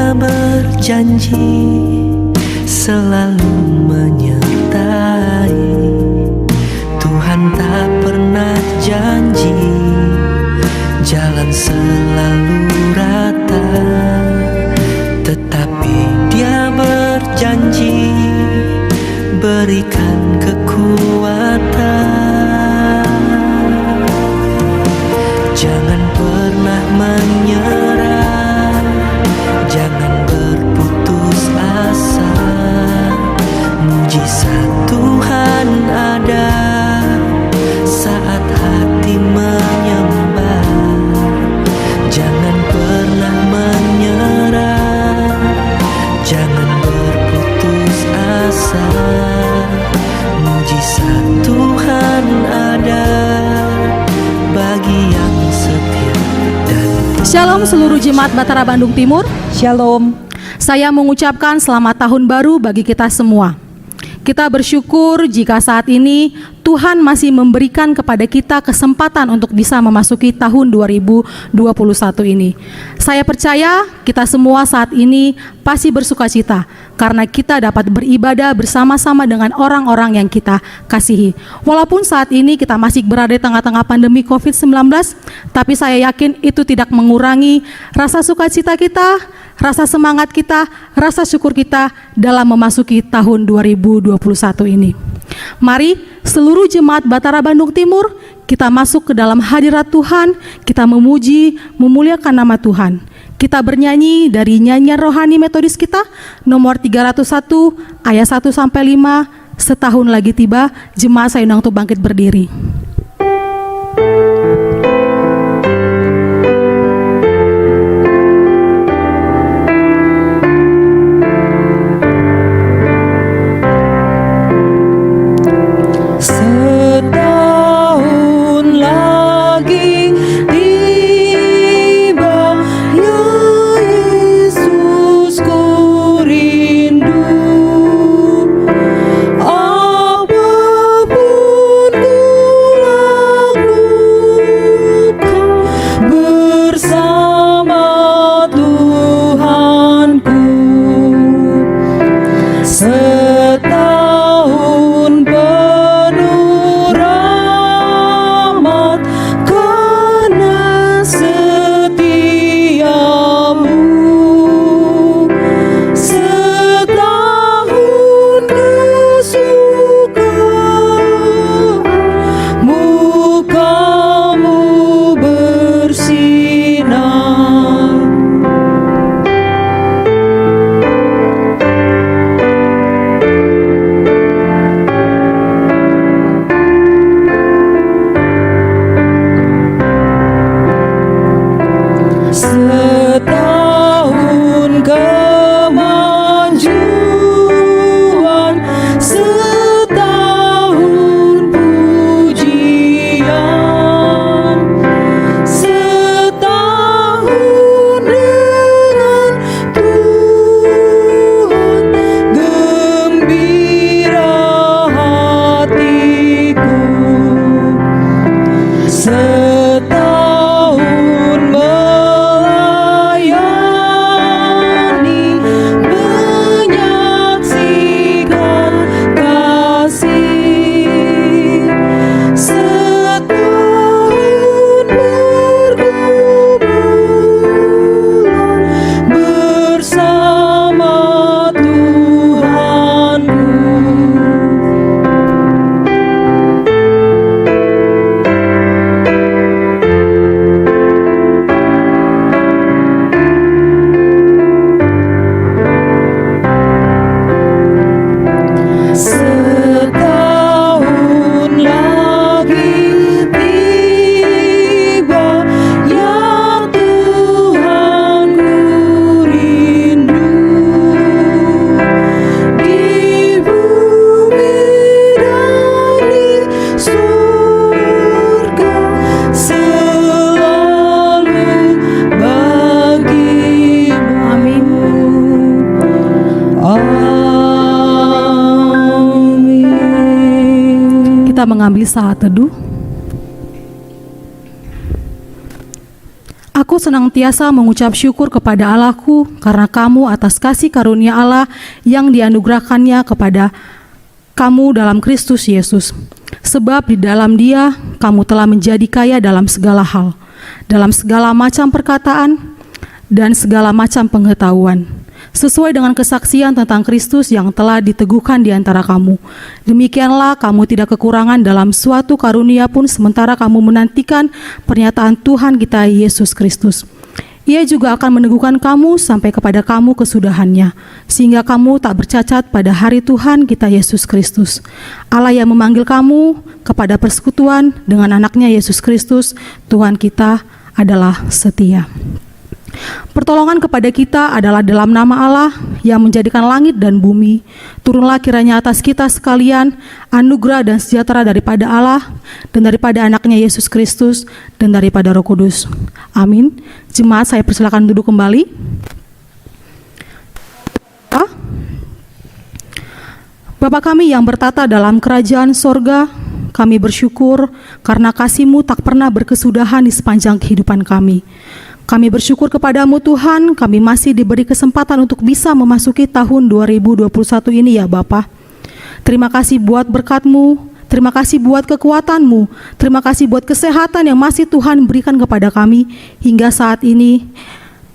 Dia berjanji selalu menyertai. Tuhan tak pernah janji jalan selalu rata, tetapi Dia berjanji berikan kekuatan. Jangan pernah menyerah, jangan berputus asa. Mujizat Tuhan ada saat hati menyembah. Jangan pernah menyerah, jangan berputus asa. Mujizat Tuhan ada bagi yang setia dan Shalom seluruh jemaat Batara Bandung Timur. Shalom. Saya mengucapkan selamat tahun baru bagi kita semua. Kita bersyukur jika saat ini Tuhan masih memberikan kepada kita kesempatan untuk bisa memasuki tahun 2021 ini. Saya percaya kita semua saat ini pasti bersukacita karena kita dapat beribadah bersama-sama dengan orang-orang yang kita kasihi. Walaupun saat ini kita masih berada di tengah-tengah pandemi COVID-19, tapi saya yakin itu tidak mengurangi rasa sukacita kita, rasa semangat kita, rasa syukur kita dalam memasuki tahun 2021 ini. Mari seluruh jemaat Batara Bandung Timur kita masuk ke dalam hadirat Tuhan, kita memuji, memuliakan nama Tuhan. Kita bernyanyi dari nyanyian rohani metodis kita nomor 301 ayat 1 sampai 5. Setahun lagi tiba, jemaat saya undang untuk bangkit berdiri. Kita mengambil saat teduh. Aku senantiasa mengucap syukur kepada Allahku karena kamu atas kasih karunia Allah yang dianugerahkannya kepada kamu dalam Kristus Yesus. Sebab di dalam Dia kamu telah menjadi kaya dalam segala hal, dalam segala macam perkataan dan segala macam pengetahuan, sesuai dengan kesaksian tentang Kristus yang telah diteguhkan di antara kamu. Demikianlah kamu tidak kekurangan dalam suatu karunia pun sementara kamu menantikan pernyataan Tuhan kita Yesus Kristus. Ia juga akan meneguhkan kamu sampai kepada kamu kesudahannya, sehingga kamu tak bercacat pada hari Tuhan kita Yesus Kristus. Allah yang memanggil kamu kepada persekutuan dengan anaknya Yesus Kristus, Tuhan kita adalah setia. Pertolongan kepada kita adalah dalam nama Allah yang menjadikan langit dan bumi. Turunlah kiranya atas kita sekalian anugerah dan sejahtera daripada Allah dan daripada anaknya Yesus Kristus dan daripada Roh Kudus. Amin. Jemaat, saya persilakan duduk kembali. Bapa kami yang bertata dalam kerajaan sorga, kami bersyukur karena kasih-Mu tak pernah berkesudahan di sepanjang kehidupan kami. Kami bersyukur kepadamu Tuhan, kami masih diberi kesempatan untuk bisa memasuki tahun 2021 ini ya Bapa. Terima kasih buat berkat-Mu, terima kasih buat kekuatan-Mu, terima kasih buat kesehatan yang masih Tuhan berikan kepada kami hingga saat ini.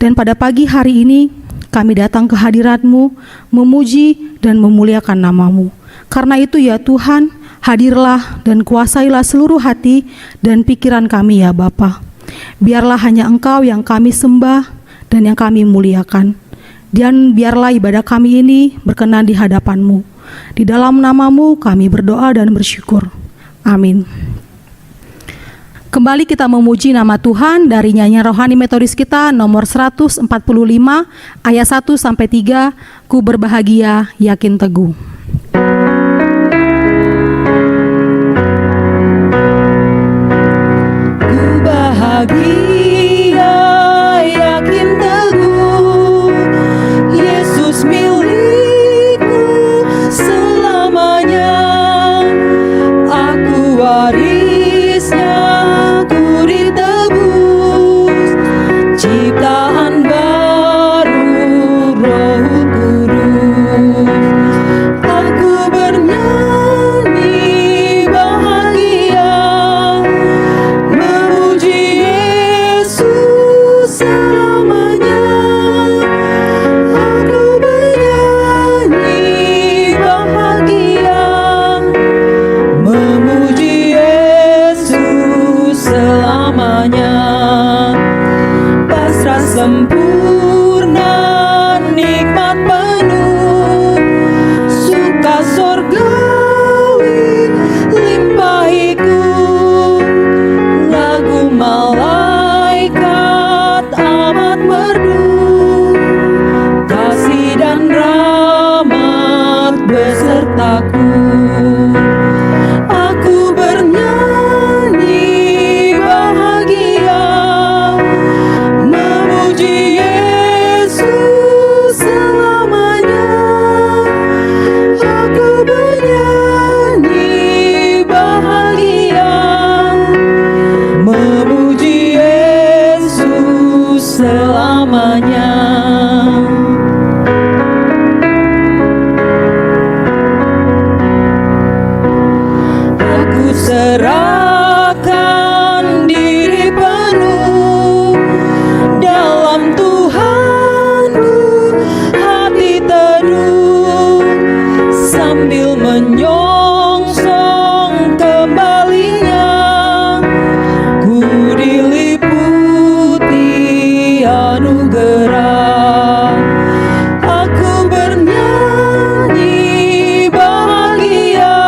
Dan pada pagi hari ini, kami datang ke hadirat-Mu, memuji dan memuliakan nama-Mu. Karena itu ya Tuhan, hadirlah dan kuasailah seluruh hati dan pikiran kami ya Bapa. Biarlah hanya Engkau yang kami sembah dan yang kami muliakan. Dan biarlah ibadah kami ini berkenan di hadapan-Mu. Di dalam nama-Mu kami berdoa dan bersyukur. Amin. Kembali kita memuji nama Tuhan dari nyanyian rohani metodis kita nomor 145 ayat 1-3, Ku berbahagia yakin teguh. Bahagia yakin teguh, Yesus milikku selamanya. Aku warisnya, ku ditebus, ciptaan baru Roh Kudus. Aku bernyanyi bahagia, memuji Yesus selamanya. Aku bernyanyi bahagia, memuji Yesus selamanya. Pasrah sempurna, nikmat penuh, suka sorgawi limpahiku. Lagu malaikat amat merdu, kasih dan rahmat besertaku. Aku bernyanyi bahagia, memuji Yesus selamanya. Aku bernyanyi bahagia, memuji Yesus selamanya. Aku serahkan diri penuh dalam Tuhanku, hati teduh sambil menyongsong kembalinya. Ku diliputi anugerah, aku bernyanyi bahagia,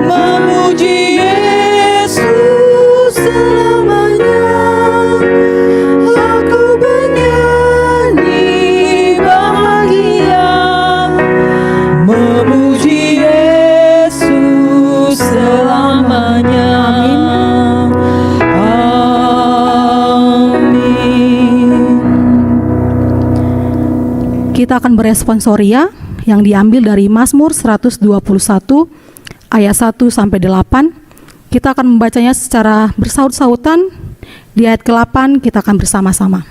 memuji Yesus selamanya. Aku bernyanyi bahagia, memuji Yesus selamanya. Amin. Kita akan beresponsoria yang diambil dari Mazmur 121 ayat 1-8. Kita akan membacanya secara bersaut-sautan Di ayat ke-8 kita akan bersama-sama.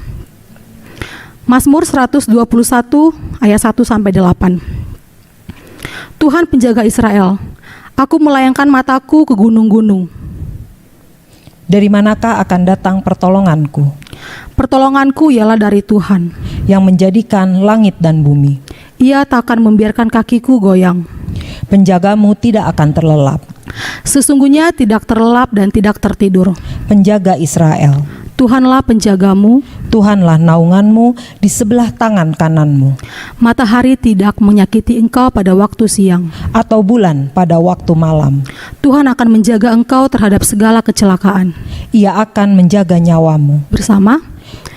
Mazmur 121 ayat 1 sampai 8. Tuhan penjaga Israel, aku melayangkan mataku ke gunung-gunung. Dari manakah akan datang pertolonganku? Pertolonganku ialah dari Tuhan, yang menjadikan langit dan bumi. Ia tak akan membiarkan kakiku goyang. Penjagamu tidak akan terlelap. Sesungguhnya tidak terlelap dan tidak tertidur. Penjaga Israel, Tuhanlah penjagamu, Tuhanlah naunganmu di sebelah tangan kananmu. matahari tidak menyakiti engkau pada waktu siang. Atau bulan pada waktu malam. Tuhan akan menjaga engkau terhadap segala kecelakaan. Ia akan menjaga nyawamu. Bersama,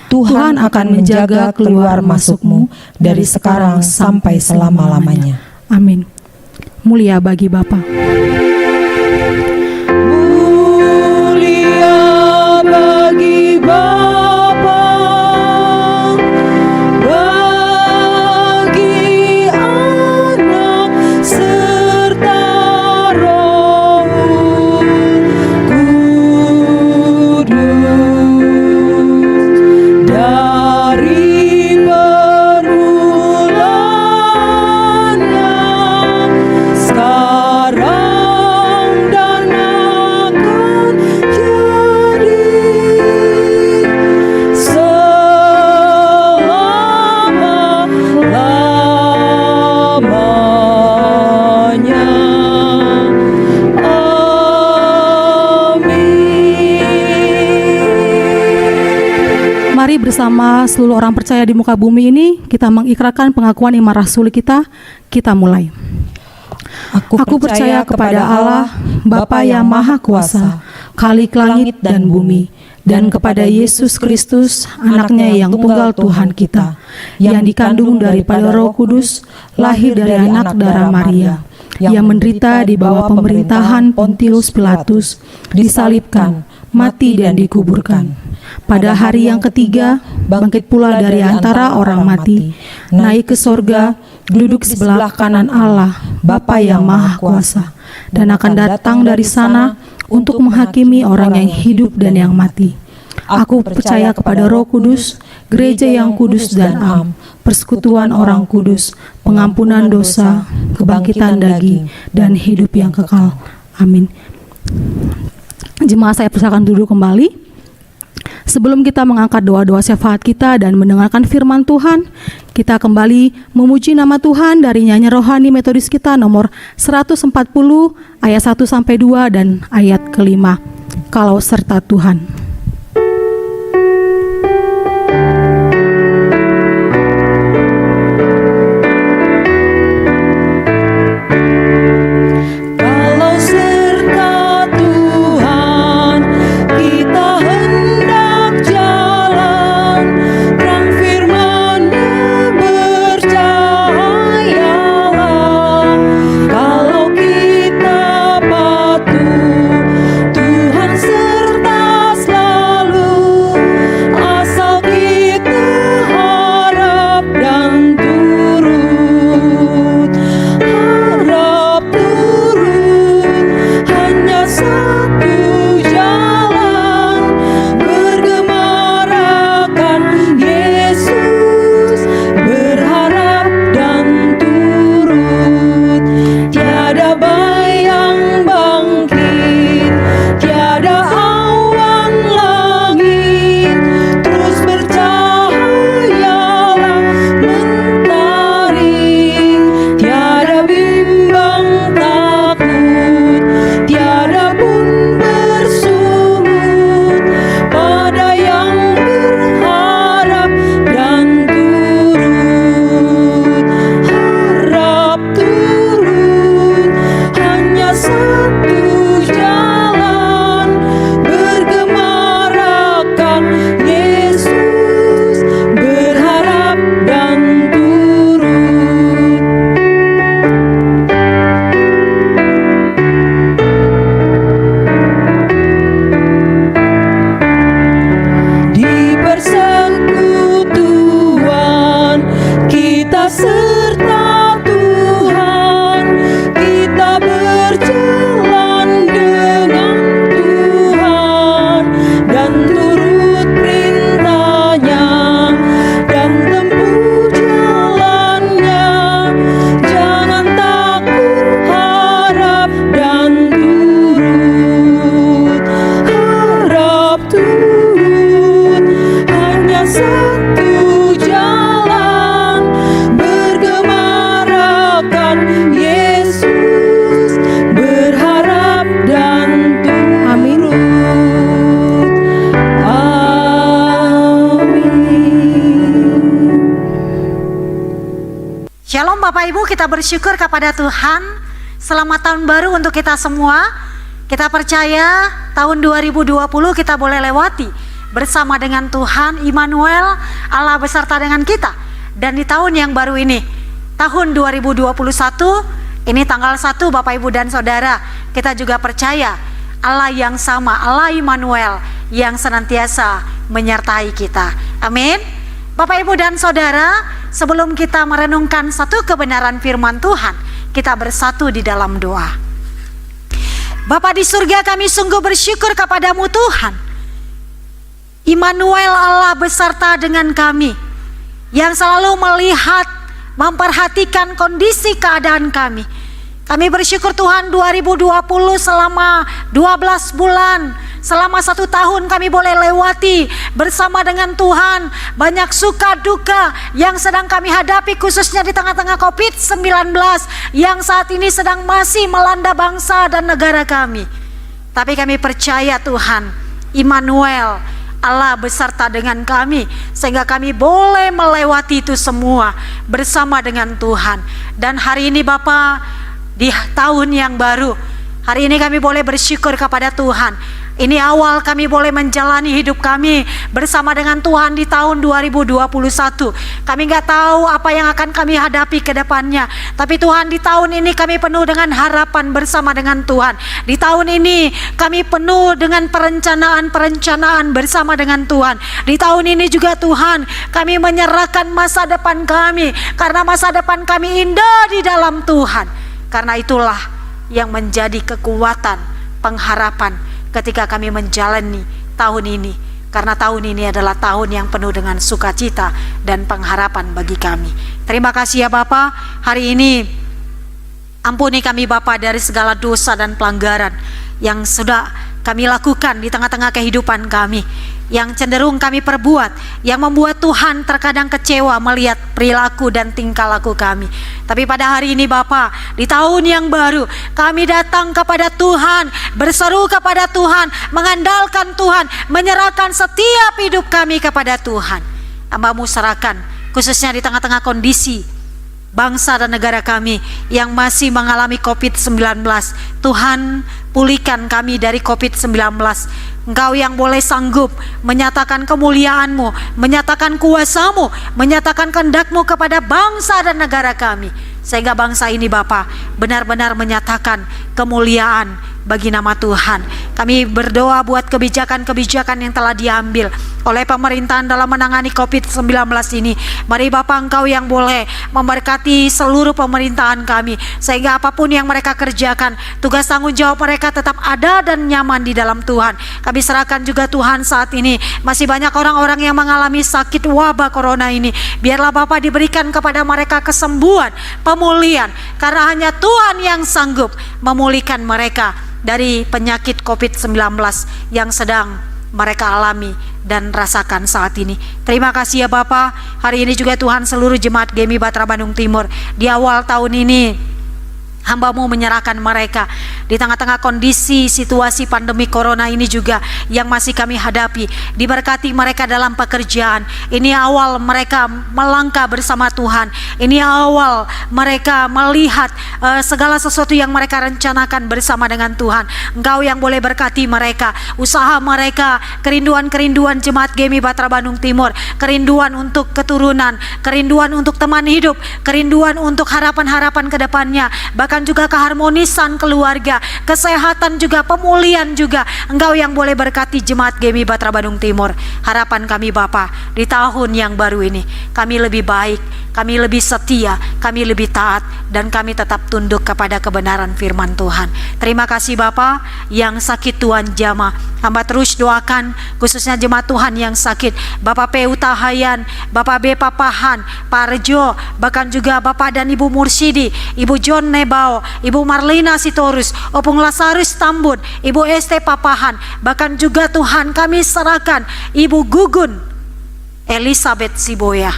Tuhan akan menjaga keluar masukmu dari sekarang sampai selama-lamanya. Amin. Mulia bagi Bapa. Mulia bagi Bapa, bagi Anak serta Roh Kudus, dari permulaan sekarang dan akan jadi selama-lamanya. Amin. Mari bersama seluruh orang percaya di muka bumi ini kita mengikrarkan pengakuan iman rasuli kita. Kita mulai. Aku percaya kepada Allah, Bapa yang Maha Kuasa, Khalik langit dan bumi, dan kepada Yesus Kristus, Anaknya yang tunggal Tuhan kita, yang dikandung daripada Roh Kudus, lahir dari anak darah Maria, yang menderita di bawah pemerintahan Pontius Pilatus, disalibkan, mati dan dikuburkan. Pada hari yang ketiga, bangkit pula dari antara orang mati, naik ke sorga, duduk sebelah kanan Allah, Bapa yang Maha Kuasa, dan akan datang dari sana untuk menghakimi orang yang hidup dan yang mati. Aku percaya kepada Roh Kudus, gereja yang kudus dan am, persekutuan orang kudus, pengampunan dosa, kebangkitan daging, dan hidup yang kekal. Amin. Jemaat saya persilakan duduk kembali. Sebelum kita mengangkat doa-doa syafaat kita dan mendengarkan firman Tuhan, kita kembali memuji nama Tuhan dari nyanyi rohani metodis kita nomor 140 ayat 1 sampai 2 dan ayat ke-5. Kalau serta Tuhan. Kalau serta Tuhan, kita hendak jalan, terang firman-Nya bercahayalah. Kalau kita patuh, Tuhan serta selalu. Shalom Bapak Ibu, kita bersyukur kepada Tuhan. Selamat tahun baru untuk kita semua. Kita percaya tahun 2020 kita boleh lewati bersama dengan Tuhan Immanuel, Allah beserta dengan kita. Dan di tahun yang baru ini, tahun 2021, ini tanggal 1 Bapak Ibu dan Saudara, kita juga percaya Allah yang sama, Allah Immanuel yang senantiasa menyertai kita. Amin. Bapak Ibu dan Saudara, sebelum kita merenungkan satu kebenaran firman Tuhan, kita bersatu di dalam doa. Bapa di surga, kami sungguh bersyukur kepadamu Tuhan, Immanuel, Allah beserta dengan kami, yang selalu melihat, memperhatikan kondisi keadaan kami. Kami bersyukur Tuhan 2020 selama 12 bulan, selama 1 tahun kami boleh lewati bersama dengan Tuhan. Banyak suka duka yang sedang kami hadapi, khususnya di tengah-tengah COVID-19 yang saat ini sedang masih melanda bangsa dan negara kami. Tapi kami percaya Tuhan Immanuel, Allah beserta dengan kami, sehingga kami boleh melewati itu semua bersama dengan Tuhan. Dan hari ini Bapa, di tahun yang baru, hari ini kami boleh bersyukur kepada Tuhan. Ini awal kami boleh menjalani hidup kami bersama dengan Tuhan di tahun 2021. Kami nggak tahu apa yang akan kami hadapi ke depannya, tapi Tuhan, di tahun ini kami penuh dengan harapan bersama dengan Tuhan. Di tahun ini kami penuh dengan perencanaan bersama dengan Tuhan. Di tahun ini juga Tuhan, kami menyerahkan masa depan kami, karena masa depan kami indah di dalam Tuhan. Karena itulah yang menjadi kekuatan, pengharapan ketika kami menjalani tahun ini. Karena tahun ini adalah tahun yang penuh dengan sukacita dan pengharapan bagi kami. Terima kasih ya Bapa. Hari ini ampuni kami Bapa dari segala dosa dan pelanggaran yang sudah kami lakukan di tengah-tengah kehidupan kami, yang cenderung kami perbuat, yang membuat Tuhan terkadang kecewa melihat perilaku dan tingkah laku kami. Tapi pada hari ini Bapa, di tahun yang baru, kami datang kepada Tuhan, berseru kepada Tuhan, mengandalkan Tuhan, menyerahkan setiap hidup kami kepada Tuhan. Hamba-Mu serahkan, khususnya di tengah-tengah kondisi bangsa dan negara kami yang masih mengalami COVID-19. Tuhan, pulihkan kami dari COVID-19. Engkau yang boleh sanggup menyatakan kemuliaan-Mu, menyatakan kuasa-Mu, menyatakan kehendak-Mu kepada bangsa dan negara kami, sehingga bangsa ini Bapa benar-benar menyatakan kemuliaan bagi nama Tuhan. Kami berdoa buat kebijakan-kebijakan yang telah diambil oleh pemerintahan dalam menangani COVID-19 ini. Mari Bapa, Engkau yang boleh memberkati seluruh pemerintahan kami, sehingga apapun yang mereka kerjakan, tugas tanggung jawab mereka tetap ada dan nyaman di dalam Tuhan. Kami serahkan juga Tuhan, saat ini masih banyak orang-orang yang mengalami sakit wabah corona ini. Biarlah Bapa diberikan kepada mereka kesembuhan, pemulihan, karena hanya Tuhan yang sanggup memulihkan mereka dari penyakit COVID-19 yang sedang mereka alami dan rasakan saat ini. Terima kasih ya Bapa. Hari ini juga Tuhan, seluruh jemaat GMI Batra Bandung Timur, di awal tahun ini hamba-Mu menyerahkan mereka di tengah-tengah kondisi situasi pandemi corona ini juga yang masih kami hadapi. Diberkati mereka dalam pekerjaan. Ini awal mereka melangkah bersama Tuhan. Ini awal mereka melihat segala sesuatu yang mereka rencanakan bersama dengan Tuhan. Engkau yang boleh berkati mereka, usaha mereka, kerinduan-kerinduan jemaat GMI Batra Bandung Timur, kerinduan untuk keturunan, kerinduan untuk teman hidup, kerinduan untuk harapan-harapan ke depannya, bahkan juga keharmonisan keluarga, kesehatan juga, pemulihan juga. Engkau yang boleh berkati jemaat GMI Batra Bandung Timur. Harapan kami Bapa, di tahun yang baru ini kami lebih baik, kami lebih setia, kami lebih taat, dan kami tetap tunduk kepada kebenaran firman Tuhan. Terima kasih Bapa. Yang sakit Tuhan jamah, hamba terus doakan khususnya jemaat Tuhan yang sakit, Bapak P. Utahayan, Bapak B. Papahan, Pak Rejo, bahkan juga Bapak dan Ibu Mursidi, Ibu John Nebao, Ibu Marlina Sitorus, Opung Lazarus Tambun, Ibu ST Papahan, bahkan juga Tuhan kami serahkan Ibu Gugun Elizabeth Siboya.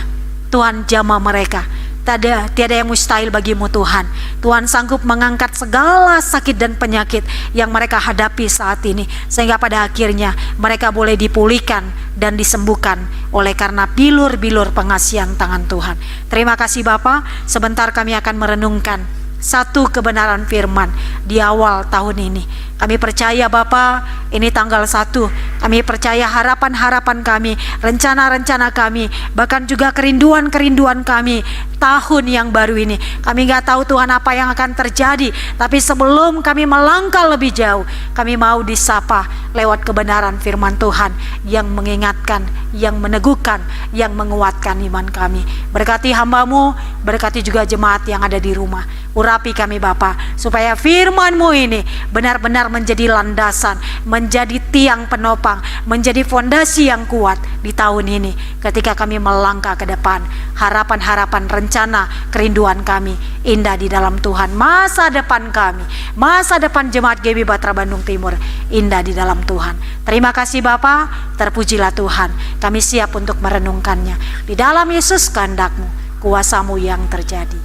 Tuhan jamah mereka. Tiada yang mustahil bagimu Tuhan. Tuhan sanggup mengangkat segala sakit dan penyakit yang mereka hadapi saat ini, sehingga pada akhirnya mereka boleh dipulihkan dan disembuhkan oleh karena bilur-bilur pengasihan tangan Tuhan. Terima kasih Bapa. Sebentar kami akan merenungkan satu kebenaran firman di awal tahun ini. Kami percaya Bapa, ini tanggal 1. Kami percaya harapan-harapan kami, rencana-rencana kami, bahkan juga kerinduan-kerinduan kami tahun yang baru ini. Kami gak tahu Tuhan apa yang akan terjadi, tapi sebelum kami melangkah lebih jauh, kami mau disapa lewat kebenaran firman Tuhan yang mengingatkan, yang meneguhkan, yang menguatkan iman kami. Berkati hamba-Mu, berkati juga jemaat yang ada di rumah. Urapi kami Bapa, supaya firman-Mu ini benar-benar menjadi landasan, menjadi tiang penopang, menjadi fondasi yang kuat di tahun ini ketika kami melangkah ke depan. Harapan-harapan, rencana, kerinduan kami indah di dalam Tuhan. Masa depan kami, masa depan jemaat GBI Batra Bandung Timur indah di dalam Tuhan. Terima kasih Bapa, terpujilah Tuhan. Kami siap untuk merenungkannya. Di dalam Yesus kehendak-Mu, kuasa-Mu yang terjadi.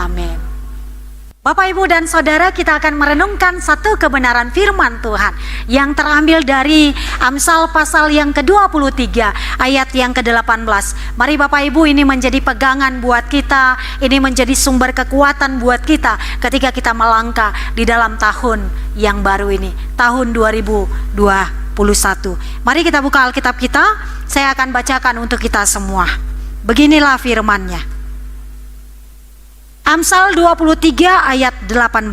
Amin. Bapak, Ibu, dan Saudara, kita akan merenungkan satu kebenaran firman Tuhan yang terambil dari Amsal pasal yang ke-23 ayat yang ke-18. Mari Bapak Ibu, ini menjadi pegangan buat kita, ini menjadi sumber kekuatan buat kita ketika kita melangkah di dalam tahun yang baru ini, tahun 2021. Mari kita buka Alkitab kita, saya akan bacakan untuk kita semua. Beginilah firman-Nya. Amsal 23 ayat 18.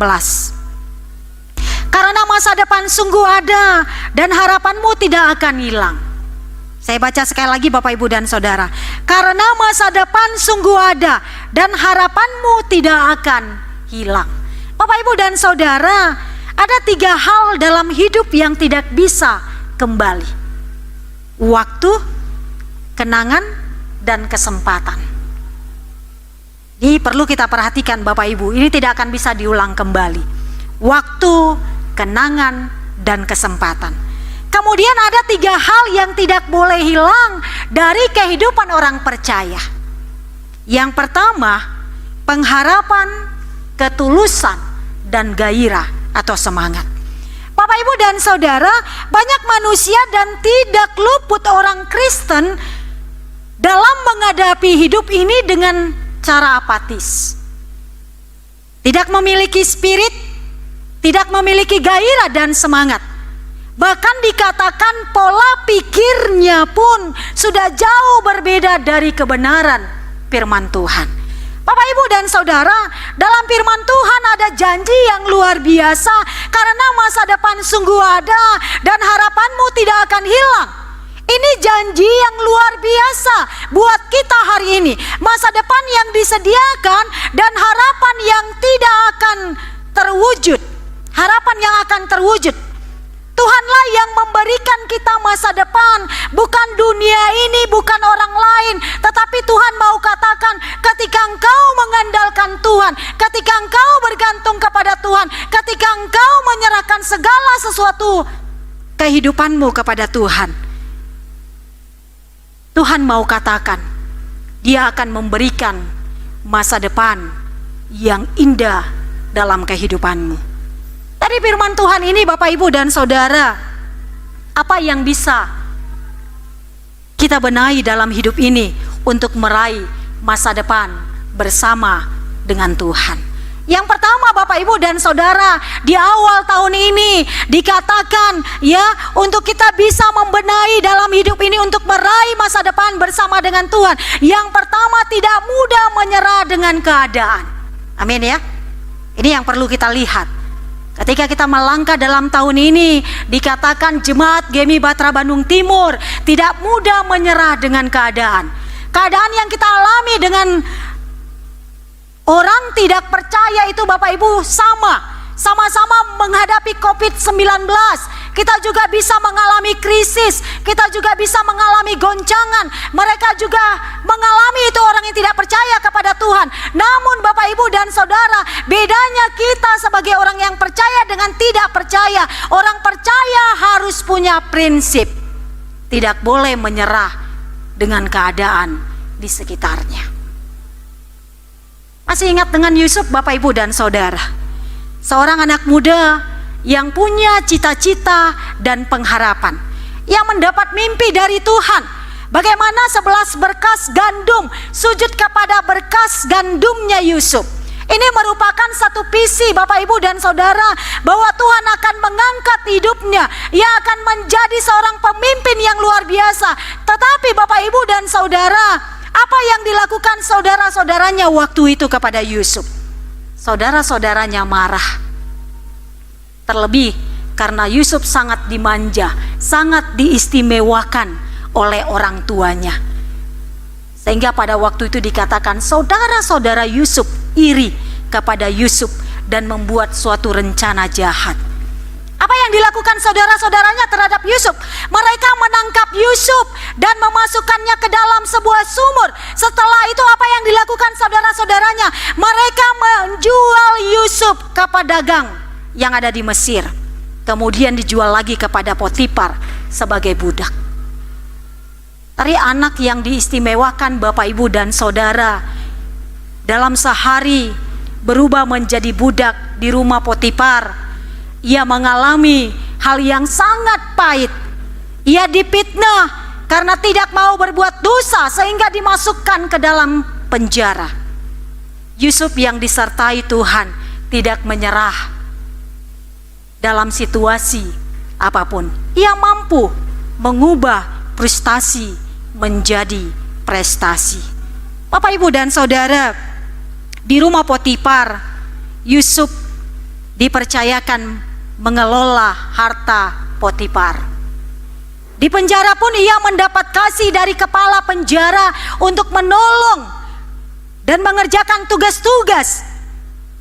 Karena masa depan sungguh ada dan harapanmu tidak akan hilang. Saya baca sekali lagi Bapak Ibu dan Saudara. Karena masa depan sungguh ada dan harapanmu tidak akan hilang. Bapak Ibu dan Saudara, ada 3 hal dalam hidup yang tidak bisa kembali: waktu, kenangan, dan kesempatan. Ini perlu kita perhatikan Bapak Ibu, ini tidak akan bisa diulang kembali. Waktu, kenangan, dan kesempatan. Kemudian ada 3 hal yang tidak boleh hilang dari kehidupan orang percaya. Yang pertama, pengharapan, ketulusan, dan gairah atau semangat. Bapak Ibu dan Saudara, banyak manusia dan tidak luput orang Kristen dalam menghadapi hidup ini dengan cara apatis, tidak memiliki spirit, tidak memiliki gairah dan semangat. Bahkan dikatakan pola pikirnya pun sudah jauh berbeda dari kebenaran firman Tuhan. Bapak Ibu dan Saudara, dalam firman Tuhan ada janji yang luar biasa. Karena masa depan sungguh ada dan harapanmu tidak akan hilang. Ini janji yang luar biasa buat kita hari ini. Masa depan yang disediakan dan harapan yang tidak akan terwujud. Harapan yang akan terwujud. Tuhanlah yang memberikan kita masa depan, bukan dunia ini, bukan orang lain. Tetapi Tuhan mau katakan, ketika engkau mengandalkan Tuhan, ketika engkau bergantung kepada Tuhan, ketika engkau menyerahkan segala sesuatu kehidupanmu kepada Tuhan, Tuhan mau katakan, Dia akan memberikan masa depan yang indah dalam kehidupanmu. Dari firman Tuhan ini Bapak Ibu dan Saudara, apa yang bisa kita benahi dalam hidup ini untuk meraih masa depan bersama dengan Tuhan? Yang pertama Bapak Ibu dan Saudara, di awal tahun ini dikatakan ya, untuk kita bisa membenahi dalam hidup ini untuk meraih masa depan bersama dengan Tuhan. Yang pertama, tidak mudah menyerah dengan keadaan. Amin ya. Ini yang perlu kita lihat. Ketika kita melangkah dalam tahun ini, dikatakan jemaat GBI Batra Bandung Timur tidak mudah menyerah dengan keadaan. Keadaan yang kita alami dengan orang tidak percaya itu Bapak Ibu sama-sama menghadapi COVID-19. Kita juga bisa mengalami krisis, kita juga bisa mengalami goncangan. Mereka juga mengalami itu orang yang tidak percaya kepada Tuhan. Namun Bapak Ibu dan Saudara, bedanya kita sebagai orang yang percaya dengan tidak percaya. Orang percaya harus punya prinsip, tidak boleh menyerah dengan keadaan di sekitarnya. Masih ingat dengan Yusuf, Bapak Ibu dan Saudara? Seorang anak muda yang punya cita-cita dan pengharapan, yang mendapat mimpi dari Tuhan. Bagaimana 11 berkas gandum sujud kepada berkas gandumnya Yusuf. Ini merupakan satu visi Bapak Ibu dan Saudara, bahwa Tuhan akan mengangkat hidupnya. Ia akan menjadi seorang pemimpin yang luar biasa. Tetapi Bapak Ibu dan Saudara, apa yang dilakukan saudara-saudaranya waktu itu kepada Yusuf? Saudara-saudaranya marah. Terlebih karena Yusuf sangat dimanja, sangat diistimewakan oleh orang tuanya. Sehingga pada waktu itu dikatakan saudara-saudara Yusuf iri kepada Yusuf dan membuat suatu rencana jahat. Apa yang dilakukan saudara-saudaranya terhadap Yusuf? Mereka menangkap Yusuf dan memasukkannya ke dalam sebuah sumur. Setelah itu apa yang dilakukan saudara-saudaranya? Mereka menjual Yusuf ke pedagang yang ada di Mesir. Kemudian dijual lagi kepada Potifar sebagai budak. Tadi anak yang diistimewakan Bapak Ibu dan Saudara, dalam sehari berubah menjadi budak di rumah Potifar. Ia mengalami hal yang sangat pahit. Ia difitnah karena tidak mau berbuat dosa sehingga dimasukkan ke dalam penjara. Yusuf yang disertai Tuhan tidak menyerah dalam situasi apapun. Ia mampu mengubah frustasi menjadi prestasi. Bapak Ibu dan Saudara, di rumah Potifar, Yusuf dipercayakan mengelola harta Potifar. Di penjara pun ia mendapat kasih dari kepala penjara untuk menolong dan mengerjakan tugas-tugas.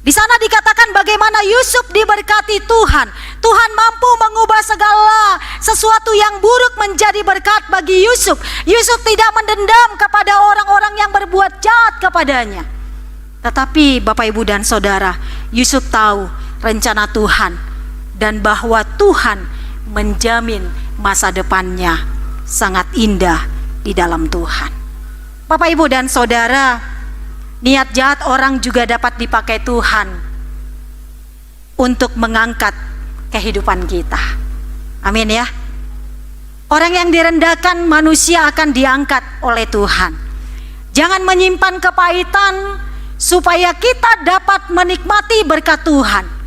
Di sana dikatakan bagaimana Yusuf diberkati Tuhan. Tuhan mampu mengubah segala sesuatu yang buruk menjadi berkat bagi Yusuf. Yusuf tidak mendendam kepada orang-orang yang berbuat jahat kepadanya. Tetapi Bapak Ibu dan Saudara, Yusuf tahu rencana Tuhan dan bahwa Tuhan menjamin masa depannya sangat indah di dalam Tuhan. Bapak Ibu dan Saudara, niat jahat orang juga dapat dipakai Tuhan untuk mengangkat kehidupan kita. Amin ya. Orang yang direndahkan manusia akan diangkat oleh Tuhan. Jangan menyimpan kepahitan supaya kita dapat menikmati berkat Tuhan.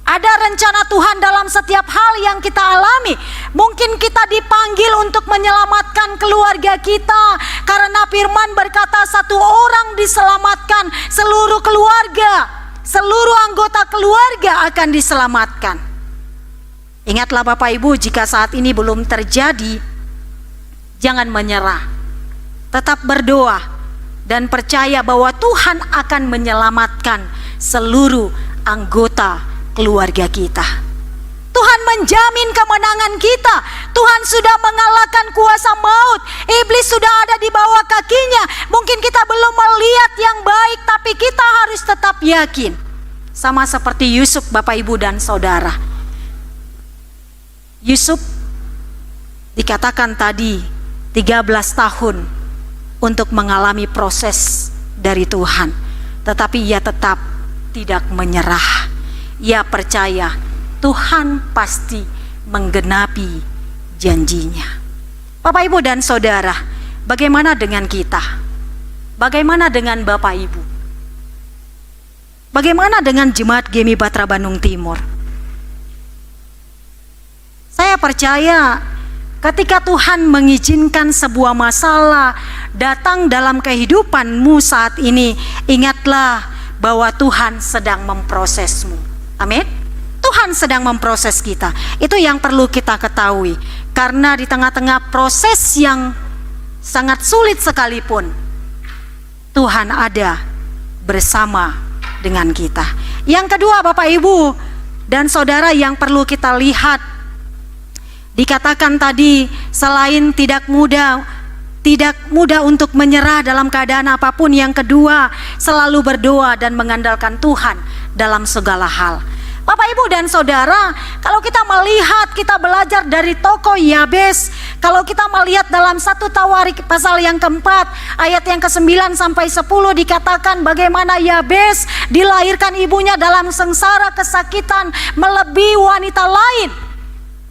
Ada rencana Tuhan dalam setiap hal yang kita alami. Mungkin kita dipanggil untuk menyelamatkan keluarga kita, karena firman berkata satu orang diselamatkan, seluruh keluarga, seluruh anggota keluarga akan diselamatkan. Ingatlah Bapak Ibu, jika saat ini belum terjadi, jangan menyerah. Tetap berdoa dan percaya bahwa Tuhan akan menyelamatkan seluruh anggota keluarga kita. Tuhan menjamin kemenangan kita. Tuhan sudah mengalahkan kuasa maut. Iblis sudah ada di bawah kakinya. Mungkin kita belum melihat yang baik, tapi kita harus tetap yakin. Sama seperti Yusuf Bapak Ibu dan Saudara. Yusuf dikatakan tadi 13 tahun untuk mengalami proses dari Tuhan. Tetapi ia tetap tidak menyerah. Ia percaya Tuhan pasti menggenapi janjinya. Bapak Ibu dan Saudara, bagaimana dengan kita? Bagaimana dengan Bapak Ibu? Bagaimana dengan Jemaat GEMI Batra Bandung Timur? Saya percaya ketika Tuhan mengizinkan sebuah masalah datang dalam kehidupanmu saat ini, ingatlah bahwa Tuhan sedang memprosesmu. Amin. Tuhan sedang memproses kita. Itu yang perlu kita ketahui. Karena di tengah-tengah proses yang sangat sulit sekalipun, Tuhan ada bersama dengan kita. Yang kedua Bapak Ibu dan Saudara yang perlu kita lihat, dikatakan tadi selain tidak mudah untuk menyerah dalam keadaan apapun, yang kedua selalu berdoa dan mengandalkan Tuhan dalam segala hal. Bapak, Ibu, dan Saudara, kalau kita melihat, kita belajar dari tokoh Yabes, kalau kita melihat dalam 1 Tawarik pasal yang keempat, ayat yang ke-9 sampai 10 dikatakan bagaimana Yabes dilahirkan ibunya dalam sengsara kesakitan melebihi wanita lain.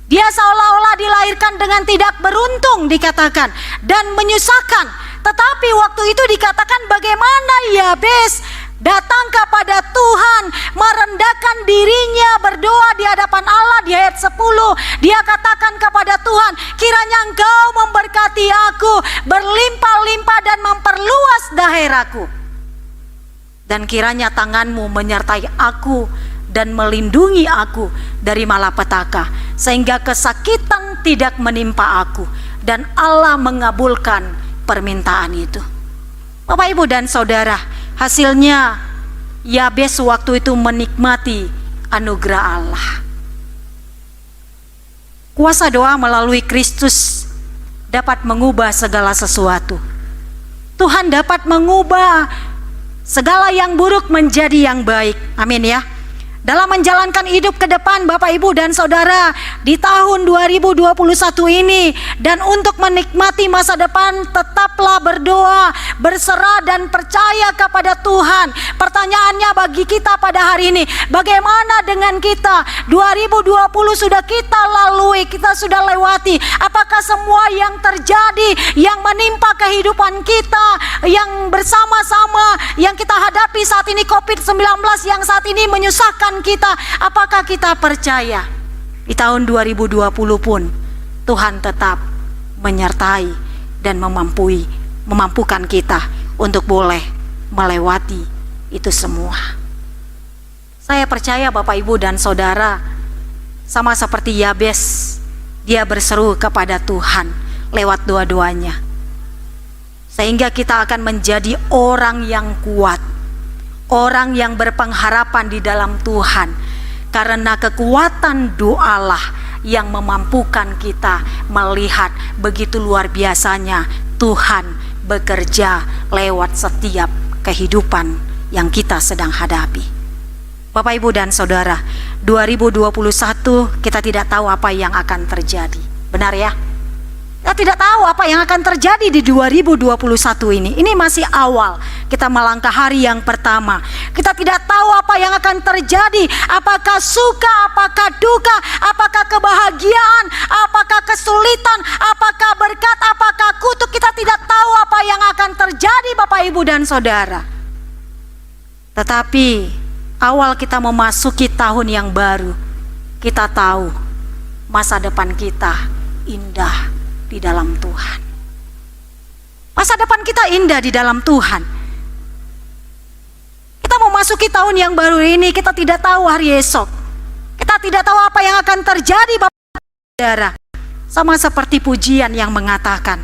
Dia seolah-olah dilahirkan dengan tidak beruntung dikatakan dan menyusahkan. Tetapi waktu itu dikatakan bagaimana Yabes datang kepada Tuhan, merendahkan dirinya, berdoa di hadapan Allah. Di ayat 10 dia katakan kepada Tuhan, kiranya Engkau memberkati aku, berlimpah-limpah dan memperluas daerahku, dan kiranya tanganmu menyertai aku dan melindungi aku dari malapetaka, sehingga kesakitan tidak menimpa aku. Dan Allah mengabulkan permintaan itu. Bapak, Ibu, dan Saudara, hasilnya Yabes waktu itu menikmati anugerah Allah. Kuasa doa melalui Kristus dapat mengubah segala sesuatu. Tuhan dapat mengubah segala yang buruk menjadi yang baik. Amin ya. Dalam menjalankan hidup ke depan Bapak, Ibu, dan Saudara di tahun 2021 ini, dan untuk menikmati masa depan, tetaplah berdoa, berserah dan percaya kepada Tuhan. Pertanyaannya bagi kita pada hari ini, bagaimana dengan kita? 2020 sudah kita lalui, kita sudah lewati. Apakah semua yang terjadi, yang menimpa kehidupan kita, yang bersama-sama, yang kita hadapi saat ini, COVID-19 yang saat ini menyusahkan kita, apakah kita percaya di tahun 2020 pun Tuhan tetap menyertai dan memampukan kita untuk boleh melewati itu semua? Saya percaya Bapak, Ibu, dan Saudara, sama seperti Yabes, dia berseru kepada Tuhan lewat doa-doanya, sehingga kita akan menjadi orang yang kuat, orang yang berpengharapan di dalam Tuhan, karena kekuatan doalah yang memampukan kita melihat begitu luar biasanya Tuhan bekerja lewat setiap kehidupan yang kita sedang hadapi. Bapak, Ibu, dan Saudara, 2021 kita tidak tahu apa yang akan terjadi. Benar ya? Kita tidak tahu apa yang akan terjadi di 2021 ini. Ini masih awal, kita melangkah hari yang pertama. Kita tidak tahu apa yang akan terjadi. Apakah suka, apakah duka, apakah kebahagiaan, apakah kesulitan, apakah berkat, apakah kutuk. Kita tidak tahu apa yang akan terjadi Bapak, Ibu, dan Saudara. Tetapi awal kita memasuki tahun yang baru, kita tahu masa depan kita indah di dalam Tuhan. Masa depan kita indah di dalam Tuhan. Kita memasuki tahun yang baru ini, kita tidak tahu hari esok. Kita tidak tahu apa yang akan terjadi Bapak, Saudara. Sama seperti pujian yang mengatakan,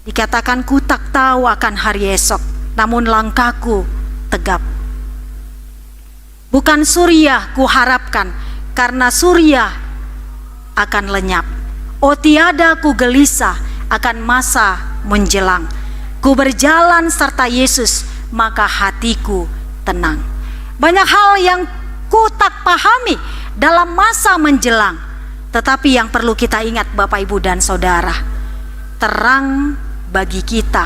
dikatakan ku tak tahu akan hari esok, namun langkahku tegap. Bukan surya ku harapkan, karena surya akan lenyap. Oh, tiada ku gelisah akan masa menjelang. Ku berjalan serta Yesus, maka hatiku tenang. Banyak hal yang ku tak pahami dalam masa menjelang, tetapi yang perlu kita ingat Bapak, Ibu, dan Saudara, terang bagi kita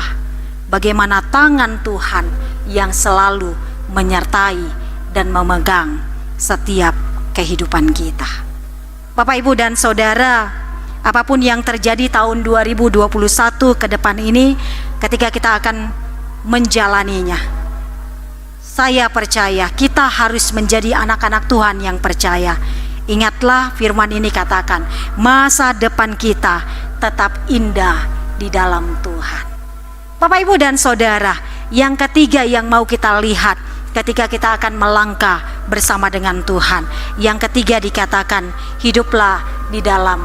bagaimana tangan Tuhan yang selalu menyertai dan memegang setiap kehidupan kita. Bapak, Ibu, dan Saudara, apapun yang terjadi tahun 2021 ke depan ini, ketika kita akan menjalaninya, saya percaya kita harus menjadi anak-anak Tuhan yang percaya. Ingatlah firman ini katakan, masa depan kita tetap indah di dalam Tuhan. Bapak, Ibu, dan Saudara, yang ketiga yang mau kita lihat ketika kita akan melangkah bersama dengan Tuhan, yang ketiga dikatakan, hiduplah di dalam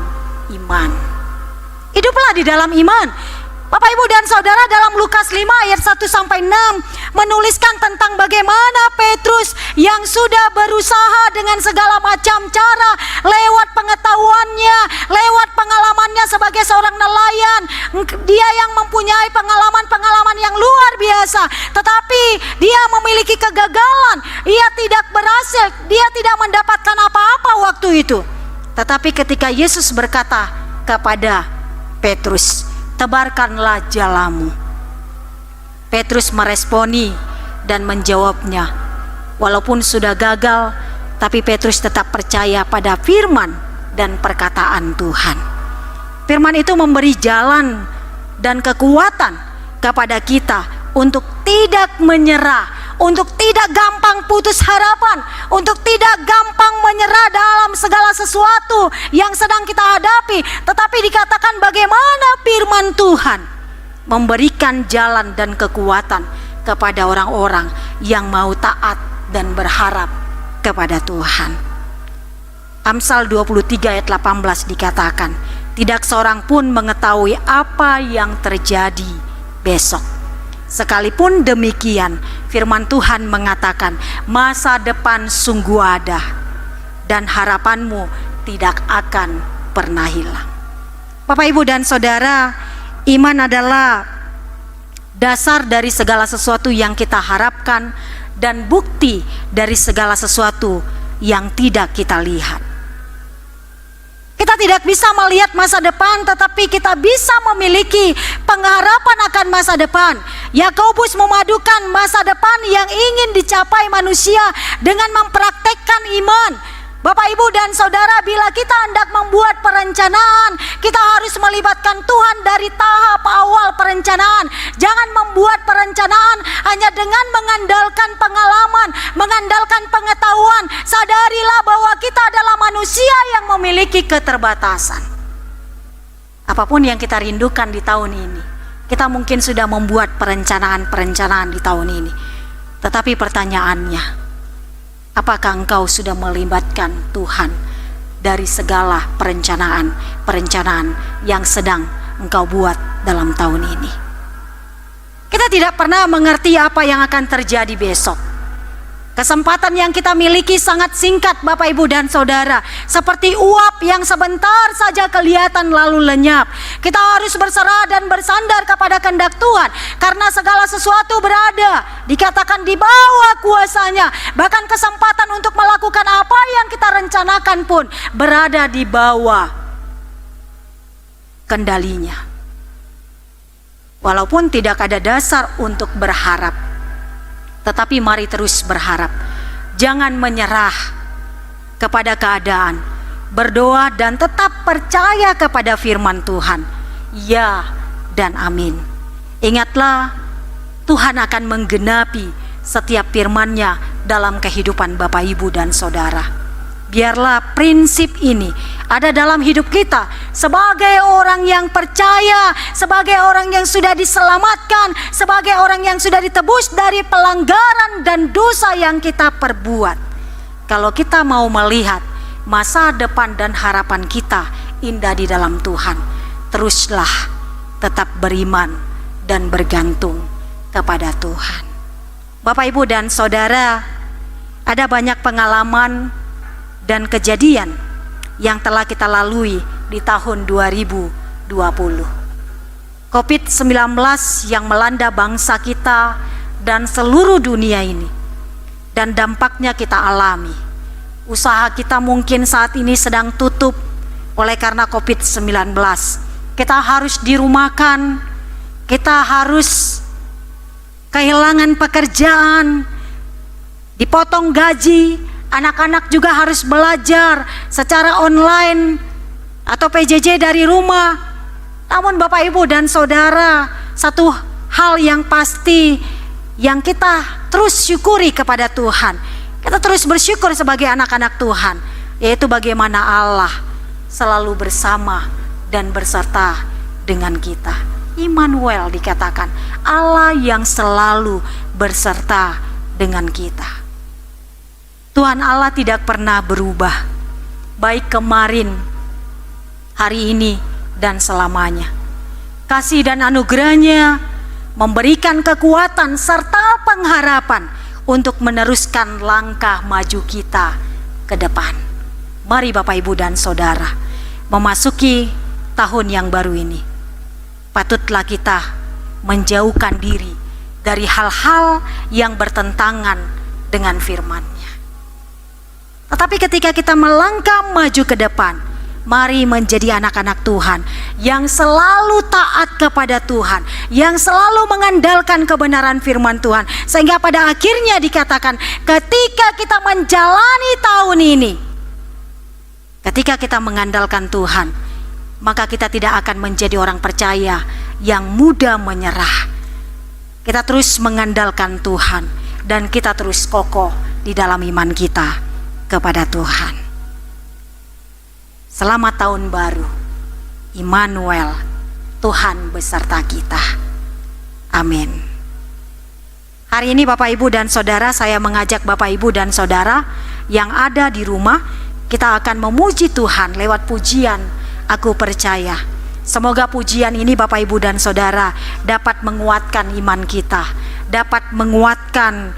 iman. Hiduplah di dalam iman. Bapak, Ibu, dan Saudara, dalam Lukas 5 ayat 1-6 menuliskan tentang bagaimana Petrus yang sudah berusaha dengan segala macam cara, lewat pengetahuannya, lewat pengalamannya sebagai seorang nelayan, dia yang mempunyai pengalaman-pengalaman yang luar biasa, tetapi dia memiliki kegagalan. Ia tidak berhasil, dia tidak mendapatkan apa-apa waktu itu. Tetapi ketika Yesus berkata kepada Petrus, "Tebarkanlah jalamu," Petrus meresponi dan menjawabnya. Walaupun sudah gagal, tapi Petrus tetap percaya pada firman dan perkataan Tuhan. Firman itu memberi jalan dan kekuatan kepada kita untuk tidak menyerah, untuk tidak gampang putus harapan, untuk tidak gampang menyerah dalam segala sesuatu yang sedang kita hadapi. Tetapi dikatakan bagaimana firman Tuhan memberikan jalan dan kekuatan kepada orang-orang yang mau taat dan berharap kepada Tuhan. Amsal 23 ayat 18 dikatakan, "Tidak seorang pun mengetahui apa yang terjadi besok." Sekalipun demikian, firman Tuhan mengatakan, masa depan sungguh ada dan harapanmu tidak akan pernah hilang. Bapak, Ibu, dan Saudara, iman adalah dasar dari segala sesuatu yang kita harapkan dan bukti dari segala sesuatu yang tidak kita lihat. Kita tidak bisa melihat masa depan, tetapi kita bisa memiliki pengharapan akan masa depan. Yakobus memadukan masa depan yang ingin dicapai manusia dengan mempraktekkan iman. Bapak, Ibu, dan Saudara, bila kita hendak membuat perencanaan, kita harus melibatkan Tuhan dari tahap awal perencanaan. Jangan membuat perencanaan hanya dengan mengandalkan pengalaman, mengandalkan pengetahuan. Sadarilah bahwa kita adalah manusia yang memiliki keterbatasan. Apapun yang kita rindukan di tahun ini, kita mungkin sudah membuat perencanaan-perencanaan di tahun ini. Tetapi pertanyaannya, apakah engkau sudah melibatkan Tuhan dari segala perencanaan yang sedang engkau buat dalam tahun ini? Kita tidak pernah mengerti apa yang akan terjadi besok. Kesempatan yang kita miliki sangat singkat, Bapak, Ibu, dan Saudara. Seperti uap yang sebentar saja kelihatan lalu lenyap. Kita harus berserah dan bersandar kepada kehendak Tuhan, karena segala sesuatu berada, dikatakan, di bawah kuasanya. Bahkan kesempatan untuk melakukan apa yang kita rencanakan pun berada di bawah kendalinya. Walaupun tidak ada dasar untuk berharap, tetapi mari terus berharap. Jangan menyerah kepada keadaan. Berdoa dan tetap percaya kepada firman Tuhan. Ya dan amin. Ingatlah, Tuhan akan menggenapi setiap firman-Nya dalam kehidupan Bapak, Ibu, dan Saudara. Biarlah prinsip ini ada dalam hidup kita sebagai orang yang percaya, sebagai orang yang sudah diselamatkan, sebagai orang yang sudah ditebus dari pelanggaran dan dosa yang kita perbuat. Kalau kita mau melihat masa depan dan harapan kita indah di dalam Tuhan, teruslah tetap beriman dan bergantung kepada Tuhan. Bapak, Ibu, dan Saudara, ada banyak pengalaman dan kejadian yang telah kita lalui di tahun 2020. COVID-19 yang melanda bangsa kita dan seluruh dunia ini, dan dampaknya kita alami. Usaha kita mungkin saat ini sedang tutup oleh karena COVID-19. Kita harus dirumahkan, kita harus kehilangan pekerjaan, dipotong gaji. Anak-anak juga harus belajar secara online atau PJJ dari rumah. Namun Bapak, Ibu, dan Saudara, satu hal yang pasti yang kita terus syukuri kepada Tuhan, kita terus bersyukur sebagai anak-anak Tuhan, yaitu bagaimana Allah selalu bersama dan berserta dengan kita. Immanuel dikatakan, Allah yang selalu berserta dengan kita. Tuhan Allah tidak pernah berubah, baik kemarin, hari ini, dan selamanya. Kasih dan anugerah-Nya memberikan kekuatan serta pengharapan untuk meneruskan langkah maju kita ke depan. Mari Bapak, Ibu, dan Saudara, memasuki tahun yang baru ini, patutlah kita menjauhkan diri dari hal-hal yang bertentangan dengan firman-Nya. Tetapi ketika kita melangkah maju ke depan, mari menjadi anak-anak Tuhan yang selalu taat kepada Tuhan, yang selalu mengandalkan kebenaran firman Tuhan, sehingga pada akhirnya dikatakan ketika kita menjalani tahun ini, ketika kita mengandalkan Tuhan, maka kita tidak akan menjadi orang percaya yang mudah menyerah. Kita terus mengandalkan Tuhan dan kita terus kokoh di dalam iman kita kepada Tuhan. Selamat tahun baru, Immanuel, Tuhan beserta kita. Amin. Hari ini Bapak Ibu dan Saudara, saya mengajak Bapak Ibu dan Saudara yang ada di rumah, kita akan memuji Tuhan lewat pujian Aku Percaya. Semoga pujian ini Bapak Ibu dan Saudara dapat menguatkan iman kita, dapat menguatkan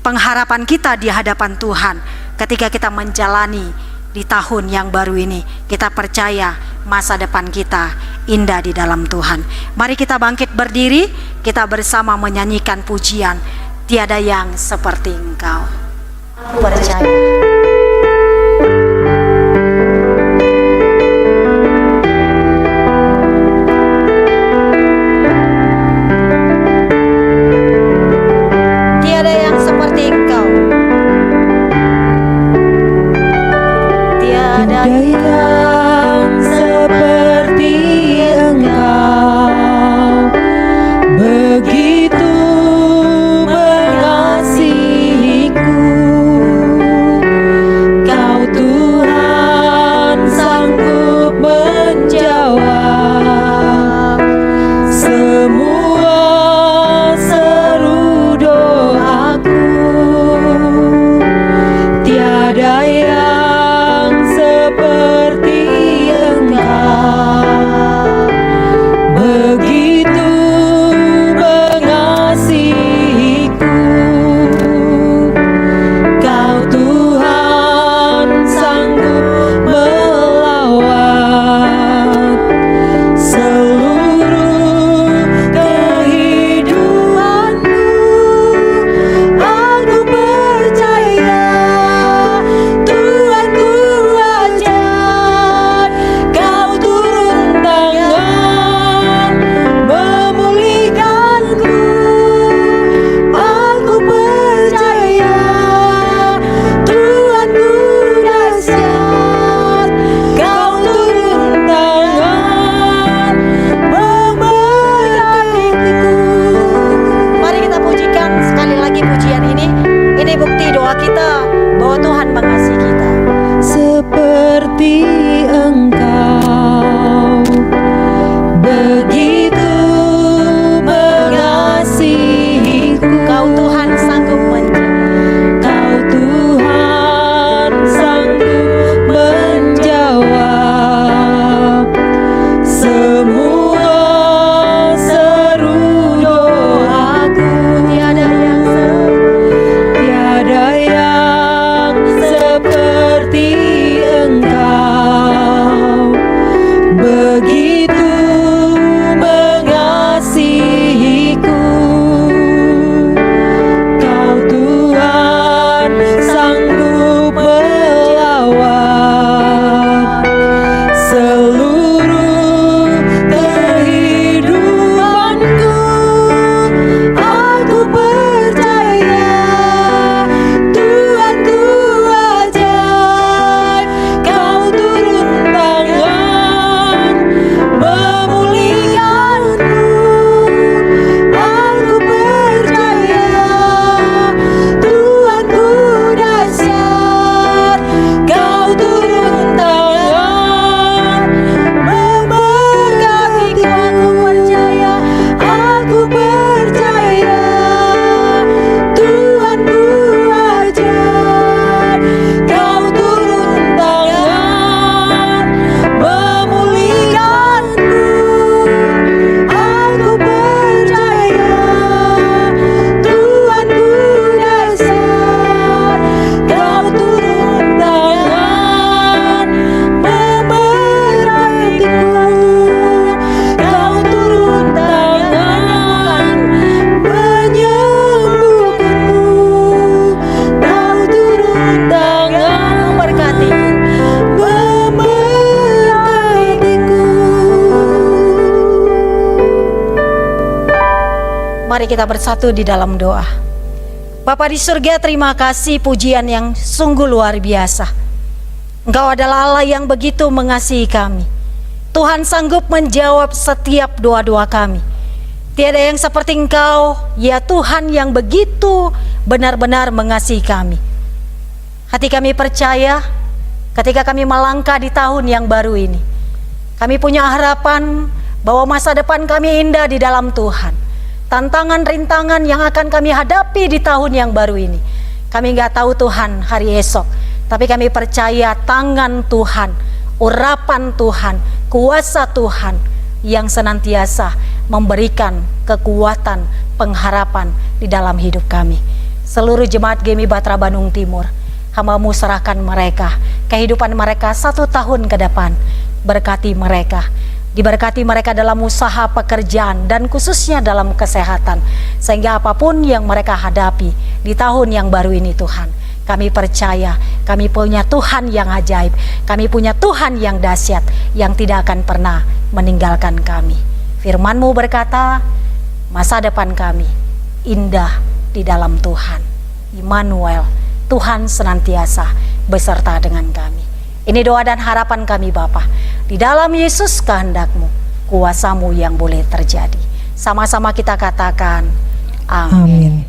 pengharapan kita di hadapan Tuhan ketika kita menjalani di tahun yang baru ini. Kita percaya masa depan kita indah di dalam Tuhan. Mari kita bangkit berdiri, kita bersama menyanyikan pujian Tiada Yang Seperti Engkau. Aku percaya. Begitu mengasihiku, Mari kita bersatu di dalam doa. Bapa di surga, terima kasih pujian yang sungguh luar biasa. Engkau adalah Allah yang begitu mengasihi kami. Tuhan sanggup menjawab setiap doa-doa kami. Tiada yang seperti Engkau, ya Tuhan, yang begitu benar-benar mengasihi kami. Hati kami percaya ketika kami melangkah di tahun yang baru ini. Kami punya harapan bahwa masa depan kami indah di dalam Tuhan. Tantangan, rintangan yang akan kami hadapi di tahun yang baru ini, kami nggak tahu Tuhan hari esok, tapi kami percaya tangan Tuhan, urapan Tuhan, kuasa Tuhan yang senantiasa memberikan kekuatan, pengharapan di dalam hidup kami. Seluruh jemaat GMI Batra Bandung Timur, hamba-Mu serahkan mereka, kehidupan mereka 1 tahun ke depan. Berkati mereka, diberkati mereka dalam usaha pekerjaan dan khususnya dalam kesehatan, sehingga apapun yang mereka hadapi di tahun yang baru ini Tuhan, kami percaya kami punya Tuhan yang ajaib, kami punya Tuhan yang dahsyat yang tidak akan pernah meninggalkan kami. Firman-Mu berkata, masa depan kami indah di dalam Tuhan. Immanuel, Tuhan senantiasa beserta dengan kami. Ini doa dan harapan kami Bapa. Di dalam Yesus kehendak-Mu, kuasa-Mu yang boleh terjadi. Sama-sama kita katakan, amin.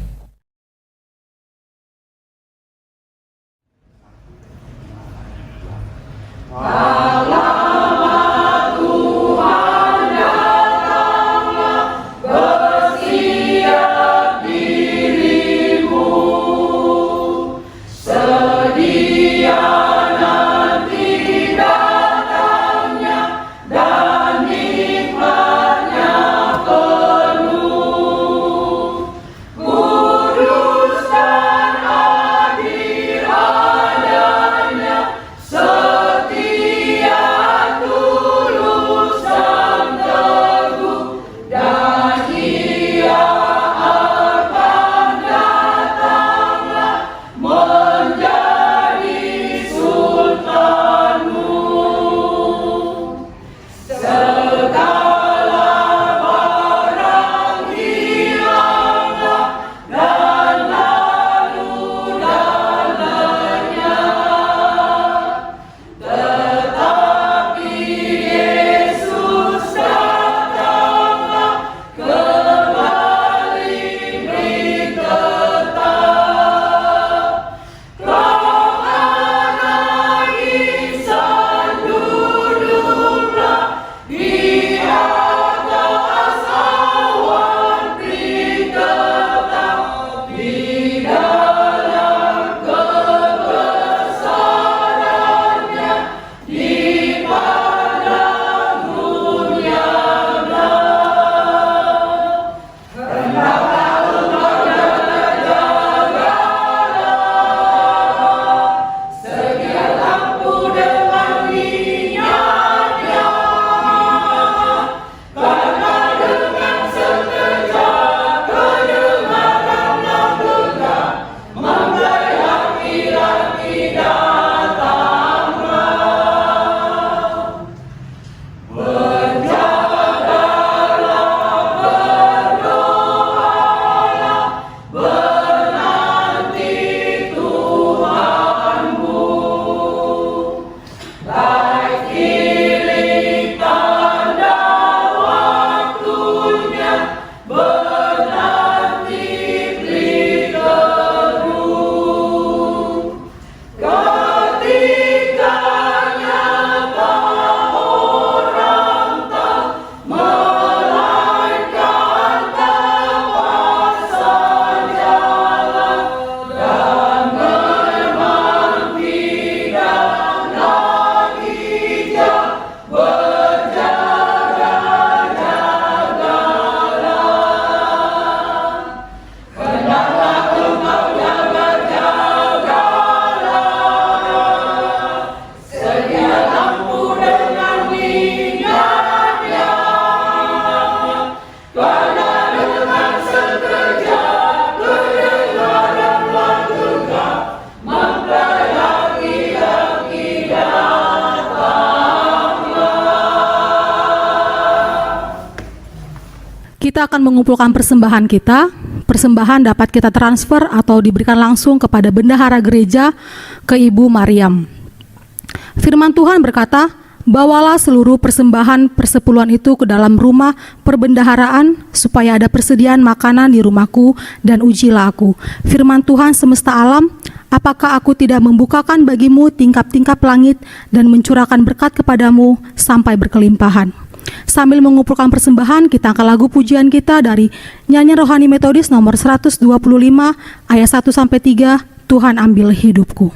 Setia Tuhan mengumpulkan persembahan kita, persembahan dapat kita transfer atau diberikan langsung kepada bendahara gereja, ke Ibu Mariam. Firman Tuhan berkata, bawalah seluruh persembahan persepuluhan itu ke dalam rumah perbendaharaan, supaya ada persediaan makanan di rumahku, dan ujilah aku. Firman Tuhan semesta alam, apakah aku tidak membukakan bagimu tingkap-tingkap langit dan mencurahkan berkat kepadamu sampai berkelimpahan. Sambil mengumpulkan persembahan, kita angkat lagu pujian kita dari Nyanyian Rohani Metodis nomor 125 ayat 1-3, Tuhan ambil hidupku.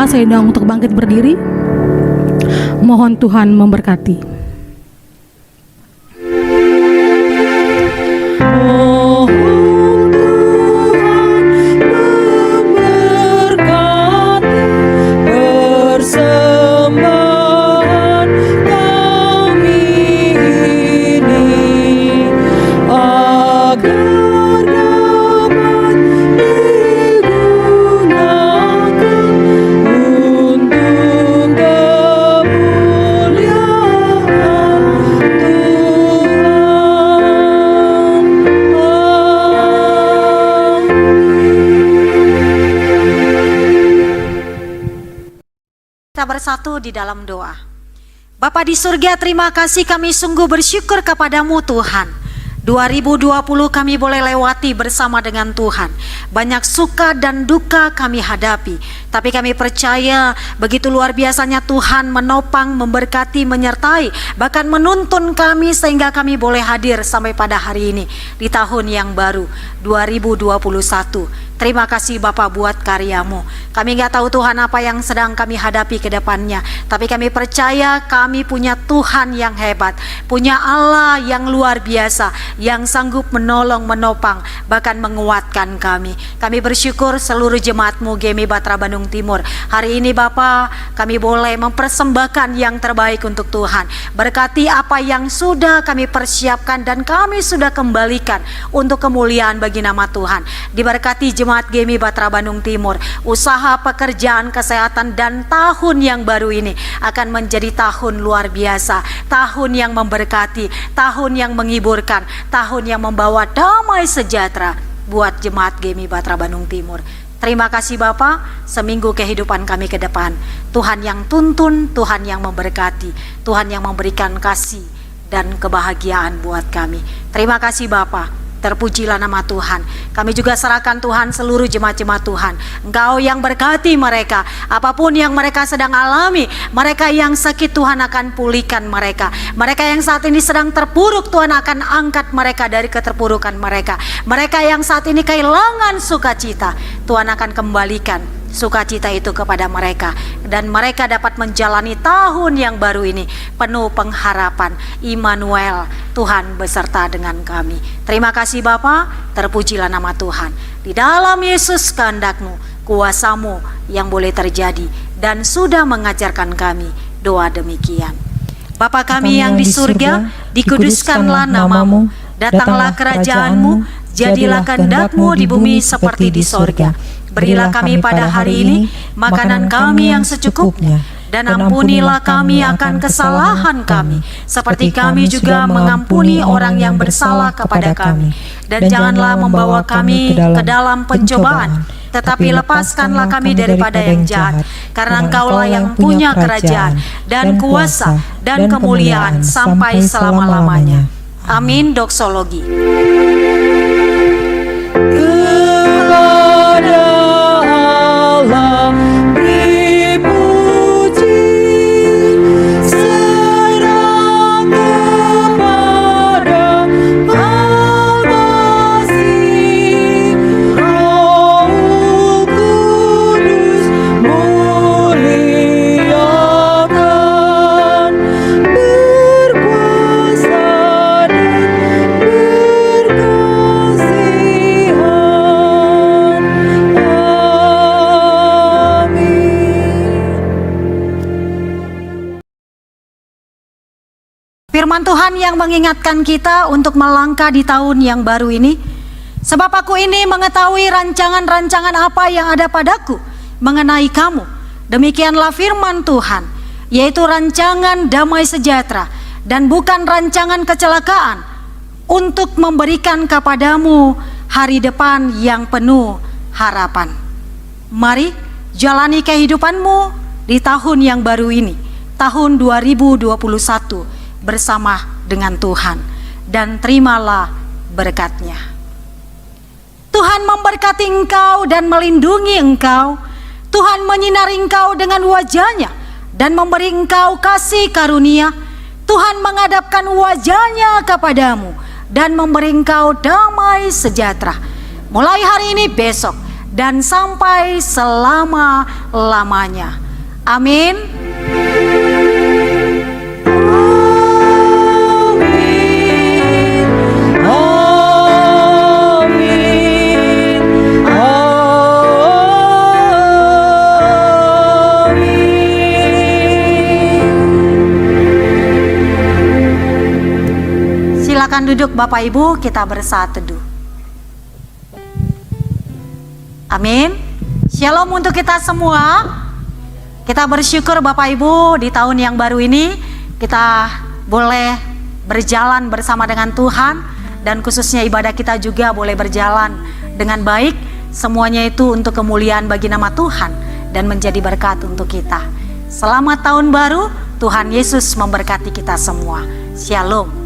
Saya undang untuk bangkit berdiri. Mohon Tuhan memberkati. Bersatu di dalam doa. Bapa di surga, terima kasih, kami sungguh bersyukur kepadamu Tuhan. 2020 kami boleh lewati bersama dengan Tuhan. Banyak suka dan duka kami hadapi, tapi kami percaya begitu luar biasanya Tuhan menopang, memberkati, menyertai, bahkan menuntun kami sehingga kami boleh hadir sampai pada hari ini di tahun yang baru 2021. Terima kasih Bapak buat karyamu. Kami gak tahu Tuhan apa yang sedang kami hadapi ke depannya, tapi kami percaya kami punya Tuhan yang hebat, punya Allah yang luar biasa, yang sanggup menolong, menopang, bahkan menguatkan kami. Kami bersyukur seluruh jemaat-Mu GMI Batra Bandung Timur. Hari ini Bapak, kami boleh mempersembahkan yang terbaik untuk Tuhan. Berkati apa yang sudah kami persiapkan dan kami sudah kembalikan untuk kemuliaan bagi nama Tuhan. Diberkati jemaat GMI Batra Bandung Timur, usaha, pekerjaan, kesehatan, dan tahun yang baru ini akan menjadi tahun luar biasa, tahun yang memberkati, tahun yang menghiburkan, tahun yang membawa damai sejahtera buat jemaat GMI Batra Bandung Timur. Terima kasih Bapak, seminggu kehidupan kami ke depan, Tuhan yang tuntun, Tuhan yang memberkati, Tuhan yang memberikan kasih dan kebahagiaan buat kami. Terima kasih Bapak. Terpujilah nama Tuhan. Kami juga serahkan Tuhan seluruh jemaat-jemaat Tuhan. Engkau yang berkati mereka. Apapun yang mereka sedang alami, mereka yang sakit Tuhan akan pulihkan mereka. Mereka yang saat ini sedang terpuruk, Tuhan akan angkat mereka dari keterpurukan mereka. Mereka yang saat ini kehilangan sukacita, Tuhan akan kembalikan sukacita itu kepada mereka, dan mereka dapat menjalani tahun yang baru ini penuh pengharapan. Immanuel, Tuhan beserta dengan kami. Terima kasih Bapa, terpujilah nama Tuhan. Di dalam Yesus kehendak-Mu, kuasa-Mu yang boleh terjadi dan sudah mengajarkan kami doa demikian. Bapa kami yang di surga, dikuduskanlah nama-Mu, datanglah kerajaan-Mu, jadilah kehendak-Mu di bumi seperti di sorga. Berilah kami pada hari ini makanan kami yang secukupnya, dan ampunilah kami akan kesalahan kami, seperti kami juga mengampuni orang yang bersalah kepada kami. Dan janganlah membawa kami ke dalam pencobaan, tetapi lepaskanlah kami daripada yang jahat, karena Engkaulah yang punya kerajaan dan kuasa dan kemuliaan sampai selama-lamanya. Amin. Doksologi. Firman Tuhan yang mengingatkan kita untuk melangkah di tahun yang baru ini. Sebab aku ini mengetahui rancangan-rancangan apa yang ada padaku mengenai kamu. Demikianlah firman Tuhan, yaitu rancangan damai sejahtera dan bukan rancangan kecelakaan, untuk memberikan kepadamu hari depan yang penuh harapan. Mari jalani kehidupanmu di tahun yang baru ini, tahun 2021, bersama dengan Tuhan, dan terimalah berkat-Nya. Tuhan memberkati engkau dan melindungi engkau. Tuhan menyinari engkau dengan wajah-Nya dan memberi engkau kasih karunia. Tuhan menghadapkan wajah-Nya kepadamu dan memberi engkau damai sejahtera, mulai hari ini, besok, dan sampai selama-lamanya. Amin. Silakan duduk Bapak Ibu, kita bersaat teduh. Amin. Shalom untuk kita semua. Kita bersyukur Bapak Ibu, di tahun yang baru ini kita boleh berjalan bersama dengan Tuhan, dan khususnya ibadah kita juga boleh berjalan dengan baik. Semuanya itu untuk kemuliaan bagi nama Tuhan dan menjadi berkat untuk kita. Selamat tahun baru, Tuhan Yesus memberkati kita semua. Shalom.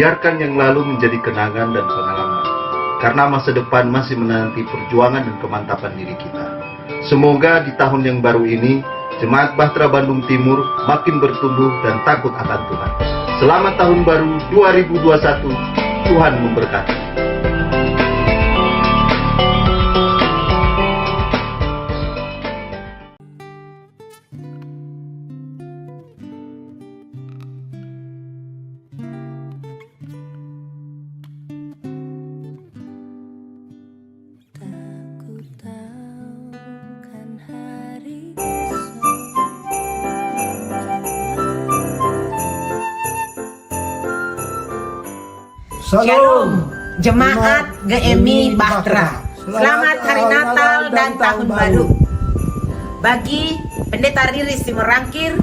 Biarkan yang lalu menjadi kenangan dan pengalaman, karena masa depan masih menanti perjuangan dan kemantapan diri kita. Semoga di tahun yang baru ini, Jemaat Bahtera Bandung Timur makin bertumbuh dan takut akan Tuhan. Selamat Tahun Baru 2021, Tuhan memberkati. Shalom, Jemaat GMI Bahtera. Selamat Hari Natal dan Tahun Baru. Bagi Pendeta Riri Simerangkir,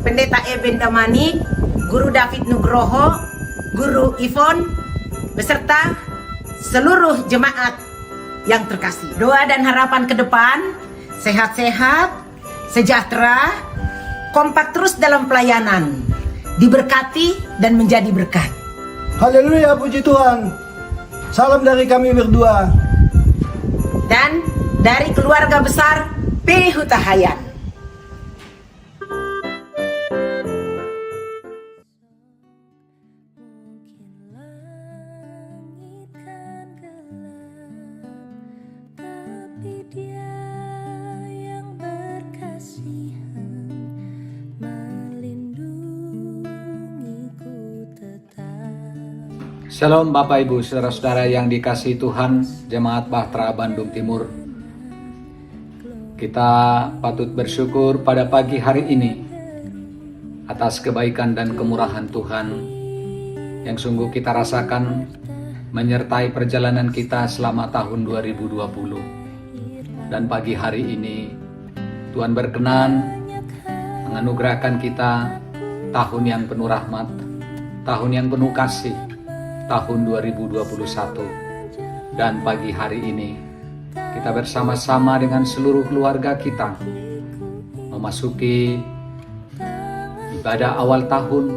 Pendeta Eben Damani, Guru David Nugroho, Guru Ivon, beserta seluruh jemaat yang terkasih. Doa dan harapan ke depan, sehat-sehat, sejahtera, kompak terus dalam pelayanan, diberkati dan menjadi berkat. Haleluya, puji Tuhan. Salam dari kami berdua. Dan dari keluarga besar P. Hutahayan. Shalom Bapak Ibu Saudara-saudara yang dikasihi Tuhan, Jemaat Bahtera Bandung Timur. Kita patut bersyukur pada pagi hari ini atas kebaikan dan kemurahan Tuhan yang sungguh kita rasakan menyertai perjalanan kita selama tahun 2020. Dan pagi hari ini Tuhan berkenan menganugerahkan kita tahun yang penuh rahmat, tahun yang penuh kasih, tahun 2021. Dan pagi hari ini kita bersama-sama dengan seluruh keluarga kita memasuki ibadah awal tahun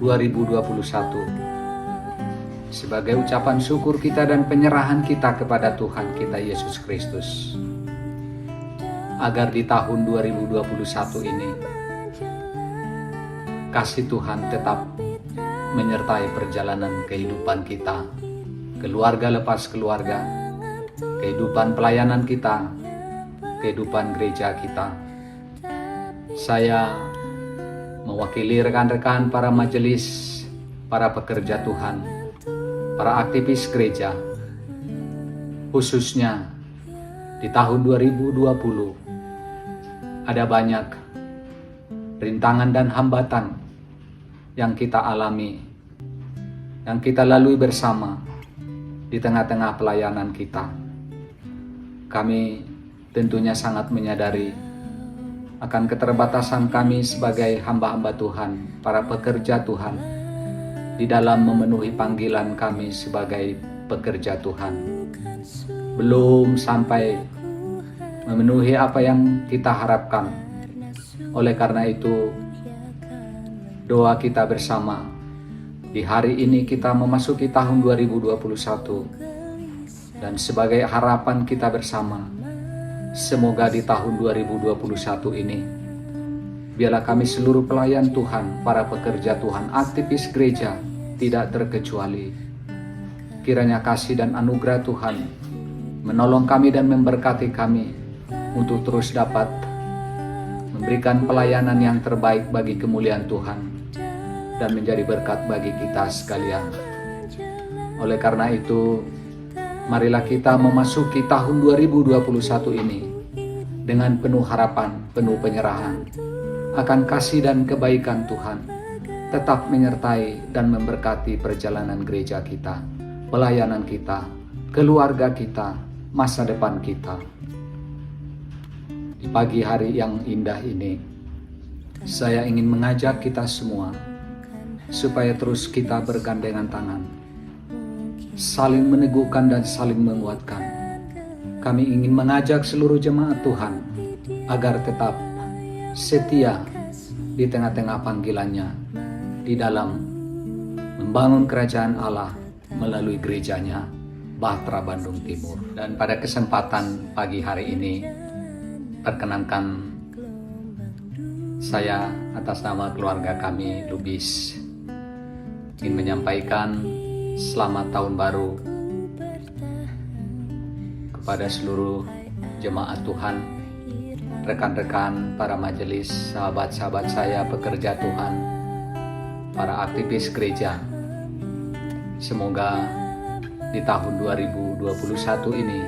2021 sebagai ucapan syukur kita dan penyerahan kita kepada Tuhan kita Yesus Kristus, agar di tahun 2021 ini kasih Tuhan tetap menyertai perjalanan kehidupan kita, keluarga lepas keluarga, kehidupan pelayanan kita, kehidupan gereja kita. Saya mewakili rekan-rekan para majelis, para pekerja Tuhan, para aktivis gereja, khususnya di tahun 2020 ada banyak rintangan dan hambatan yang kita alami, yang kita lalui bersama di tengah-tengah pelayanan kita. Kami tentunya sangat menyadari akan keterbatasan kami sebagai hamba-hamba Tuhan, para pekerja Tuhan, di dalam memenuhi panggilan kami sebagai pekerja Tuhan. Belum sampai memenuhi apa yang kita harapkan. Oleh karena itu, doa kita bersama di hari ini kita memasuki tahun 2021, dan sebagai harapan kita bersama, semoga di tahun 2021 ini biarlah kami seluruh pelayan Tuhan, para pekerja Tuhan, aktivis gereja tidak terkecuali, kiranya kasih dan anugerah Tuhan menolong kami dan memberkati kami untuk terus dapat memberikan pelayanan yang terbaik bagi kemuliaan Tuhan dan menjadi berkat bagi kita sekalian. Oleh karena itu, marilah kita memasuki tahun 2021 ini dengan penuh harapan, penuh penyerahan akan kasih dan kebaikan Tuhan tetap menyertai dan memberkati perjalanan gereja kita, pelayanan kita, keluarga kita, masa depan kita. Di pagi hari yang indah ini, saya ingin mengajak kita semua supaya terus kita bergandengan tangan, saling meneguhkan dan saling menguatkan. Kami ingin mengajak seluruh jemaat Tuhan agar tetap setia di tengah-tengah panggilannya, di dalam membangun kerajaan Allah melalui gerejanya Bahtera Bandung Timur. Dan pada kesempatan pagi hari ini, perkenankan saya atas nama keluarga kami Lubis ingin menyampaikan selamat tahun baru kepada seluruh jemaat Tuhan, rekan-rekan para majelis, sahabat-sahabat saya pekerja Tuhan, para aktivis gereja. Semoga di tahun 2021 ini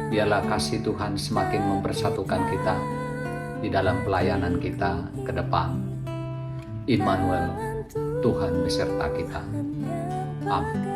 biarlah kasih Tuhan semakin mempersatukan kita di dalam pelayanan kita ke depan. Immanuel, Tuhan beserta kita. Amin.